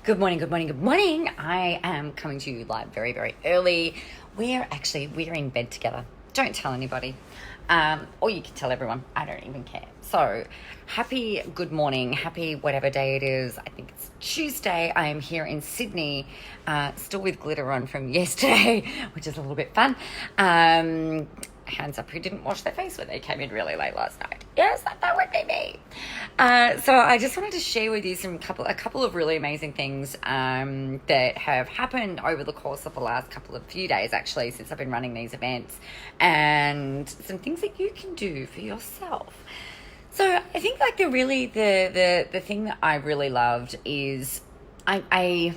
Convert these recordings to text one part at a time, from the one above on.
Good morning, good morning, good morning. I am coming to you live very, very early. We're in bed together. Don't tell anybody. Or you can tell everyone. I don't even care. So, happy good morning, happy whatever day it is. I think it's Tuesday. I am here in Sydney, still with glitter on from yesterday, which is a little bit fun. Hands up who didn't wash their face when they came in really late last night. Yes, that would be me. So I just wanted to share with you a couple of really amazing things that have happened over the course of the last few days, actually, since I've been running these events, and some things that you can do for yourself. So I think the thing that I really loved is the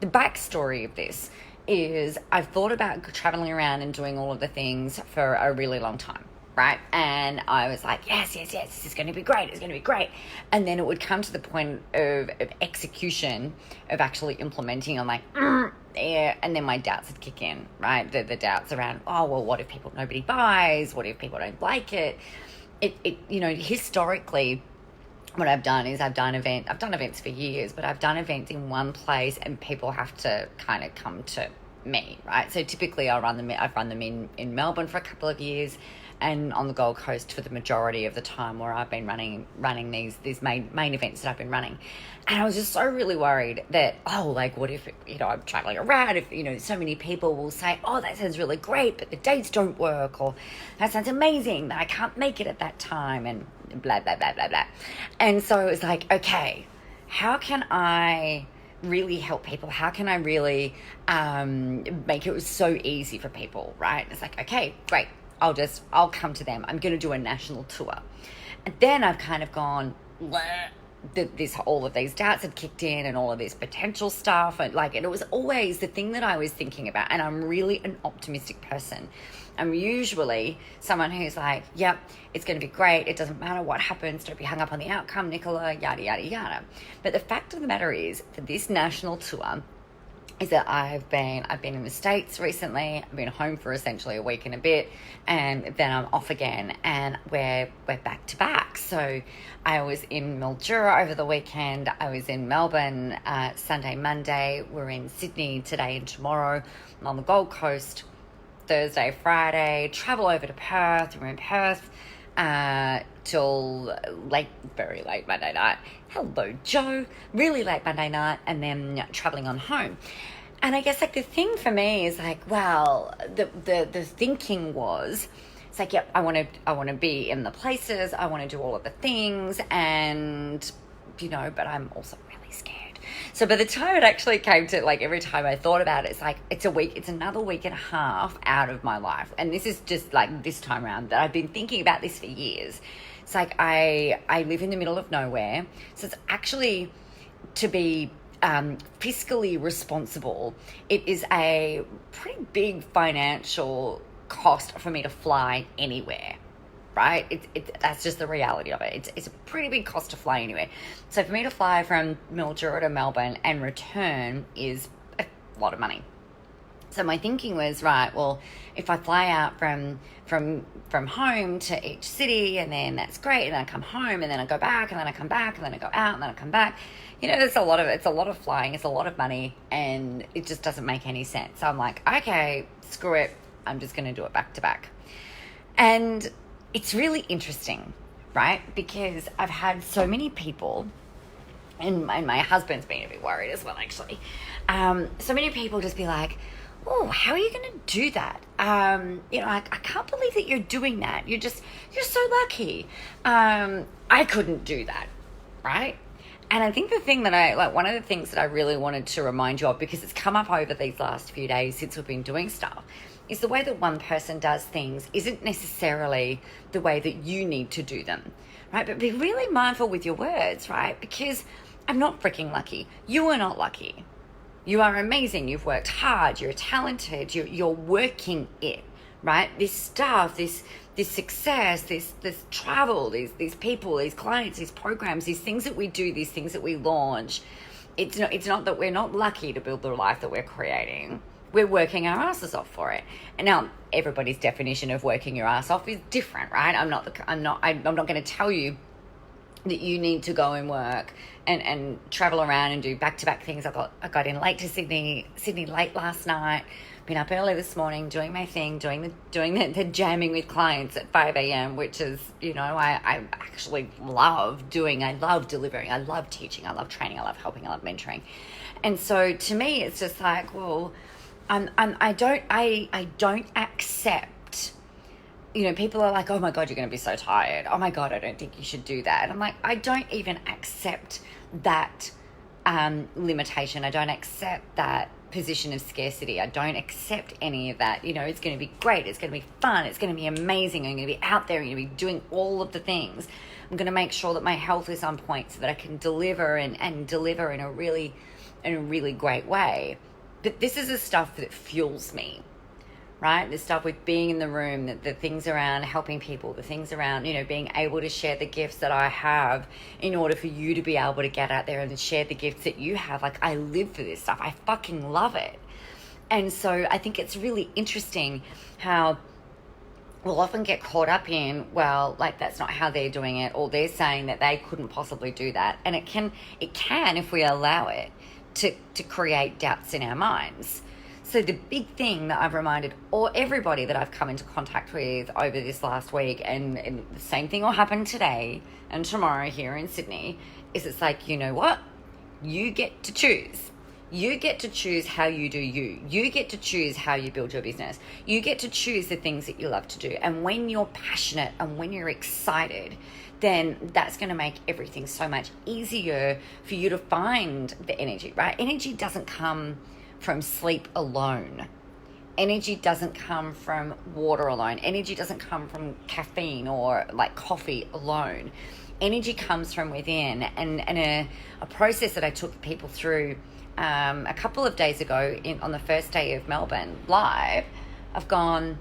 backstory of this is I've thought about traveling around and doing all of the things for a really long time, right? And I was like, yes, this is going to be great. It's going to be great. And then it would come to the point of execution, of actually implementing. I'm like, yeah. And then my doubts would kick in, right? The doubts around, oh, well, what if nobody buys? What if people don't like it? Historically, what I've done is I've done events for years, but I've done events in one place and people have to kind of come to me, right? So typically I've run them in Melbourne for a couple of years and on the Gold Coast for the majority of the time where I've been running these main events that I've been running. And I was just so really worried that, what if, I'm traveling around, if, so many people will say, oh, that sounds really great, but the dates don't work, or that sounds amazing, but I can't make it at that time, and blah, blah, blah, blah, blah. And so it was like, okay, how can I really help people? How can I really make it so easy for people, right? It's like, okay, great. I'll come to them. I'm going to do a national tour. And then I've kind of gone, all of these doubts had kicked in and all of this potential stuff. And it was always the thing that I was thinking about. And I'm really an optimistic person. I'm usually someone who's like, yep, it's going to be great. It doesn't matter what happens. Don't be hung up on the outcome, Nicola, yada, yada, yada. But the fact of the matter is, for this national tour, is that I've been in the States recently. I've been home for essentially a week and a bit, and then I'm off again, and we're back to back. So I was in Mildura over the weekend. I was in Melbourne Sunday, Monday. We're in Sydney today and tomorrow. I'm on the Gold Coast Thursday, Friday. Travel over to Perth. We're in Perth till very late Monday night. Hello, Joe. Really late Monday night, and then traveling on home. And I guess the thing for me is the thinking was, it's like, yep, I want to be in the places, I want to do all of the things, and but I'm also really scared. So by the time it actually came to every time I thought about it, it's another week and a half out of my life. And this is just this time around that I've been thinking about this for years. It's I live in the middle of nowhere. So it's actually, to be fiscally responsible, it is a pretty big financial cost for me to fly anywhere. Right? That's just the reality of it. It's a pretty big cost to fly anywhere. So for me to fly from Mildura to Melbourne and return is a lot of money. So my thinking was, right, well, if I fly out from home to each city, and then that's great, and then I come home, and then I go back, and then I come back, and then I go out, and then I come back. It's a lot of flying, it's a lot of money, and it just doesn't make any sense. So I'm like, okay, screw it. I'm just going to do it back to back. And it's really interesting, right? Because I've had so many people, and my husband's been a bit worried as well, actually. So many people just be like, oh, how are you going to do that? I can't believe that you're doing that. You're so lucky. I couldn't do that, right? And I think the thing that one of the things that I really wanted to remind you of, because it's come up over these last few days since we've been doing stuff, is the way that one person does things isn't necessarily the way that you need to do them, right? But be really mindful with your words, right? Because I'm not freaking lucky. You are not lucky. You are amazing. You've worked hard. You're talented. You're working it, right? This stuff, this success, this travel, these people, these clients, these programs, these things that we do, these things that we launch. It's not that we're not lucky to build the life that we're creating. We're working our asses off for it. And now everybody's definition of working your ass off is different, right? I'm not going to tell you that you need to go and work and travel around and do back-to-back things. I got in late to Sydney late last night, been up early this morning doing my thing, doing the jamming with clients at 5 a.m., which is, I actually love doing. I love delivering, I love teaching, I love training, I love helping, I love mentoring. And so to me, it's just like, well, I don't accept, people are like, oh my God, you're going to be so tired. Oh my God, I don't think you should do that. And I'm like, I don't even accept that limitation. I don't accept that position of scarcity. I don't accept any of that. It's going to be great. It's going to be fun. It's going to be amazing. I'm going to be out there. I'm going to be doing all of the things. I'm going to make sure that my health is on point so that I can deliver and deliver in a really great way. But this is the stuff that fuels me. Right? The stuff with being in the room, the things around helping people, the things around, being able to share the gifts that I have in order for you to be able to get out there and share the gifts that you have. Like, I live for this stuff. I fucking love it. And so I think it's really interesting how we'll often get caught up in, well, like, that's not how they're doing it, or they're saying that they couldn't possibly do that. And it can, if we allow it, to create doubts in our minds. So the big thing that I've reminded everybody that I've come into contact with over this last week, and the same thing will happen today and tomorrow here in Sydney, is it's like, you know what? You get to choose. You get to choose how you do you. You get to choose how you build your business. You get to choose the things that you love to do. And when you're passionate and when you're excited, then that's going to make everything so much easier for you to find the energy, right? Energy doesn't come from sleep alone. Energy doesn't come from water alone. Energy doesn't come from caffeine or like coffee alone. Energy comes from within. And a process that I took people through a couple of days ago on the first day of Melbourne Live, I've gone,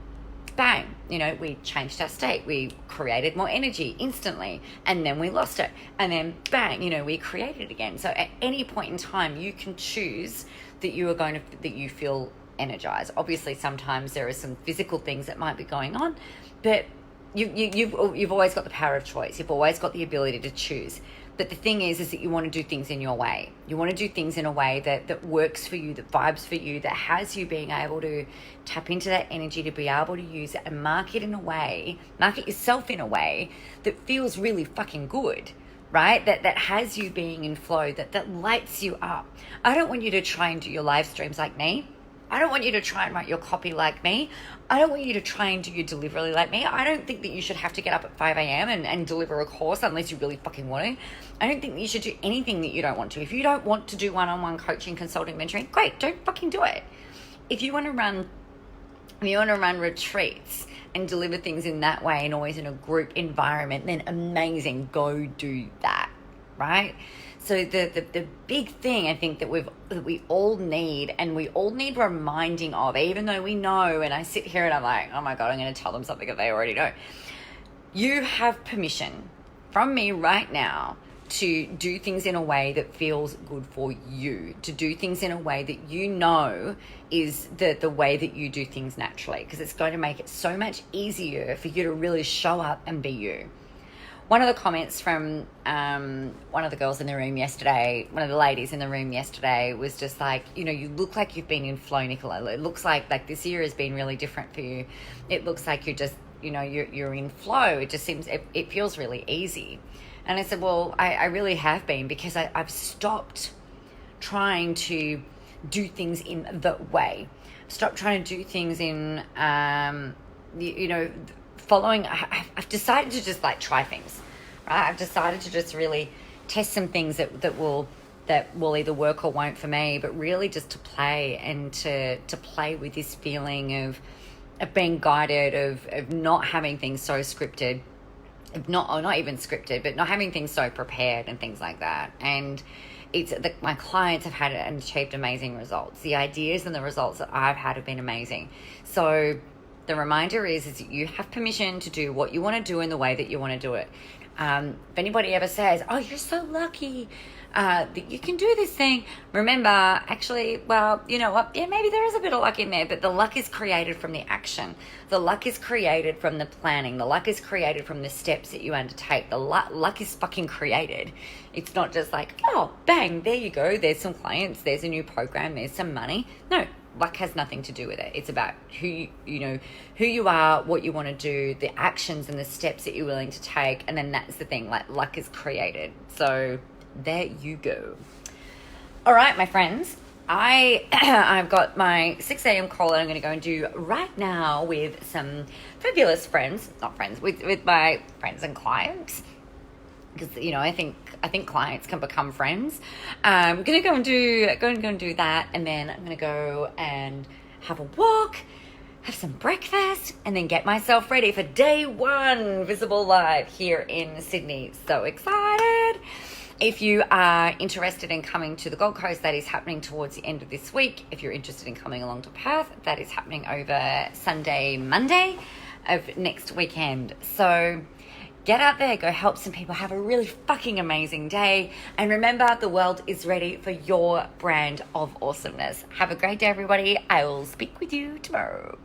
bang, we changed our state. We created more energy instantly, and then we lost it. And then bang, we created it again. So at any point in time, you can choose that you feel energized. Obviously, sometimes there are some physical things that might be going on, but you've always got the power of choice. You've always got the ability to choose. But the thing is that you want to do things in your way. You want to do things in a way that works for you, that vibes for you, that has you being able to tap into that energy, to be able to use it and market yourself in a way that feels really fucking good, right? That has you being in flow, that lights you up. I don't want you to try and do your live streams like me. I don't want you to try and write your copy like me. I don't want you to try and do your delivery like me. I don't think that you should have to get up at 5 a.m. and deliver a course unless you really fucking want to. I don't think that you should do anything that you don't want to. If you don't want to do one-on-one coaching, consulting, mentoring, great, don't fucking do it. If you want to run retreats and deliver things in that way and always in a group environment, then amazing, go do that, right? So the big thing I think that we all need, and we all need reminding of, even though we know, and I sit here and I'm like, oh my God, I'm going to tell them something that they already know. You have permission from me right now to do things in a way that feels good for you, to do things in a way that you know is the way that you do things naturally, because it's going to make it so much easier for you to really show up and be you. One of the comments from one of the girls in the room yesterday, one of the ladies in the room yesterday, was just like, you look like you've been in flow, Nicola. It looks like this year has been really different for you. It looks like you're just, you're in flow. It just seems, it feels really easy. And I said, well, I really have been, because I've stopped trying to do things in the way. Stop trying to do things in, following. I've decided to just try things, right? I've decided to just really test some things that will either work or won't for me, but really just to play and to play with this feeling of being guided, of not having things so scripted, not even scripted, but not having things so prepared and things like that. And my clients have had and achieved amazing results. The ideas and the results that I've had have been amazing. So the reminder is that you have permission to do what you want to do in the way that you want to do it. If anybody ever says, oh, you're so lucky, that you can do this thing. Remember, actually, well, you know what? Yeah, maybe there is a bit of luck in there, but the luck is created from the action. The luck is created from the planning. The luck is created from the steps that you undertake. The luck is fucking created. It's not just like, oh, bang, there you go. There's some clients. There's a new program. There's some money. No, luck has nothing to do with it. It's about who you are, what you want to do, the actions and the steps that you're willing to take. And then that's the thing, like luck is created. So there you go. All right, my friends, I've got my 6 a.m. call that I'm going to go and do right now with some fabulous friends, with my friends and clients. Because, you know, I think clients can become friends. I'm going to go and do that. And then I'm going to go and have a walk, have some breakfast, and then get myself ready for day 1 Visible Live here in Sydney. So excited. If you are interested in coming to the Gold Coast, that is happening towards the end of this week. If you're interested in coming along to Perth, that is happening over Sunday, Monday of next weekend. So get out there, go help some people, have a really fucking amazing day. And remember, the world is ready for your brand of awesomeness. Have a great day, everybody. I will speak with you tomorrow.